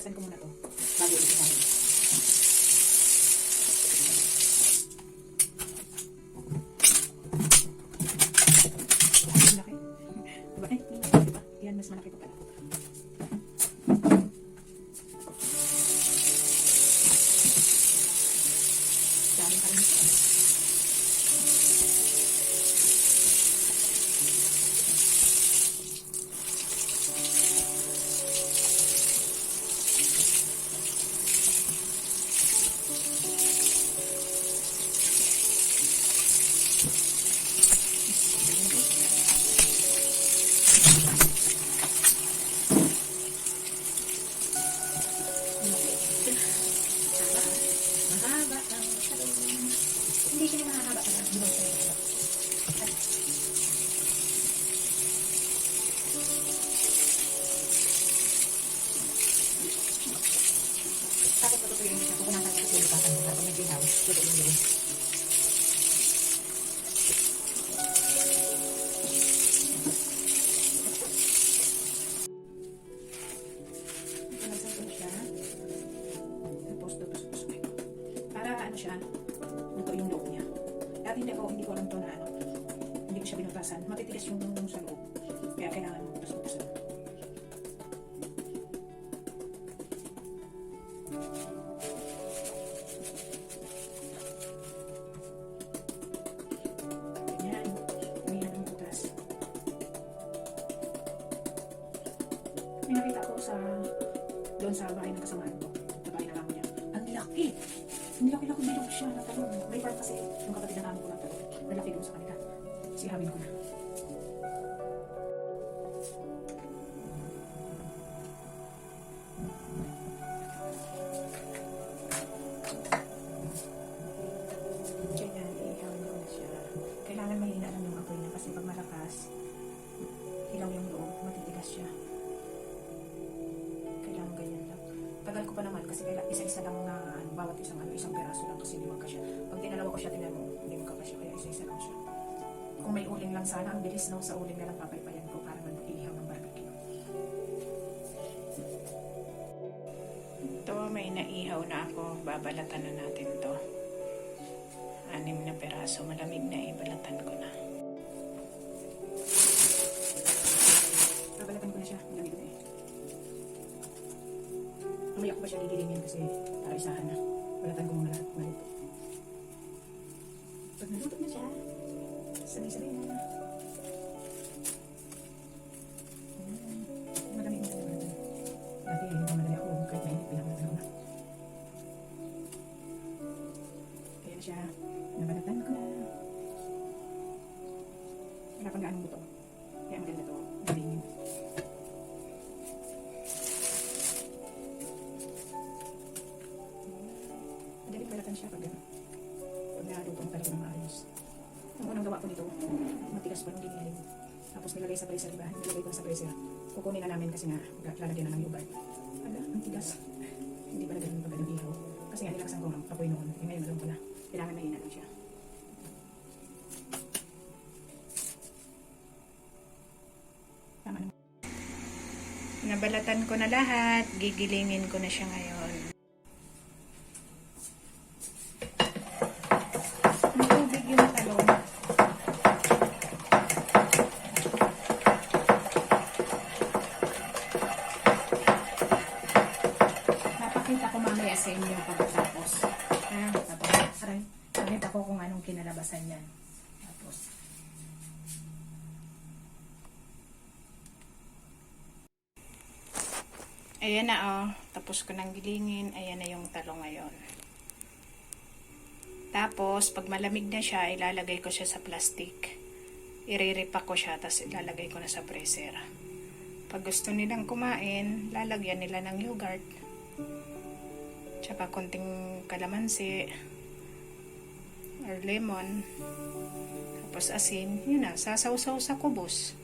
Hugasan ko muna to bago i-isahin. Malaki. Diba? Diba? Yan, mas malaki pa pala. Dami pa rin. Mahaba ang talong. Hindi siya mahahaba pala. Di ba siya mahaba? Tapos matutuyuin siya. Pupunasan ko kasi lupatan mo. Para pag nag-ihaw, tutuyuin din. Ano siya, luto yung loob niya. At hindi ko alam to na ano, hindi ko siya binutasan. Matitigas yung sa loob. Kaya kailangan mo butas-butasan. Ganyan. Ganyan ang butas. May nakita ko doon sa bahay ng kasamaan ko. Sa bahay ng amo niya. Ang laki! Hindi laki-laki bilog siya na talong. May part kasi yung kapatid na namin ko ng talong. Nalaki doon sa kanila. Sihabin ko na. Kaya ihawin ko na siya. Kailangan mahina lang yung apoy niya kasi pag malakas, hilaw yung loob, matitigas siya. Kailangan ganyan lang. Tagal ko pa naman kasi isa-isa lang na bawat isang piraso lang kasi hindi magkasya. Pag dinalawa ko siya, tingnan mo, hindi magkakasya kaya isa-isa lang siya. Kung may uling lang sana, ang bilis no, sa uling na lang papaypayan ko para mag-ihaw ng barbecue. Ito, may naihaw na ako. Babalatan na natin to. 6 na piraso. Malamig na, ibalatan ko na. Babalatan ko na siya. Malamig na eh. Mamaya ko pa siya gigilingin kasi para isahan na. Balatan ko muna lahat. Maluto. Pag naluto na siya, sabay-sabay na. Madami na siya. Dati, hindi pa madali ako. Kahit mainit, pinabalatan ko na. Kaya siya, nabalatan ko na. Wala pang gaanong buto. Kaya maganda to. Gilingin. Madaling balatan siya pag naluto mo talaga ng maayos. Ang unang gawa ko nito, matigas pa nung giniling. Tapos nilagay sa bracer, diba? Nilagay ko sa bracer. Kukunin na namin kasi nga lalagyan na ng yogurt. Ala, ang tigas. Hindi pa na ganun pag ihaw. Kasi nga nilaksan ko ang apoy noon. E ngayon alam ko na. Kailangan mahina lang siya. Tama naman. Nabalatan ko na lahat. Gigilingin ko na siya ngayon. Tubig yung talong. Napakita ko mamaya sa inyo pagkatapos. Tapos, aray, pakita ko kung anong kinalabasan yan. Tapos, Ayan na oh. Tapos ko nang gilingin. Ayan na yung talong ngayon. Tapos, pag malamig na siya, ilalagay ko siya sa plastic. Iriripak ko siya, tapos ilalagay ko na sa freezer. Pag gusto nilang kumain, lalagyan nila ng yogurt. Tsaka konting kalamansi. Or lemon. Tapos asin. Yun na, sasaw-saw sa kubos.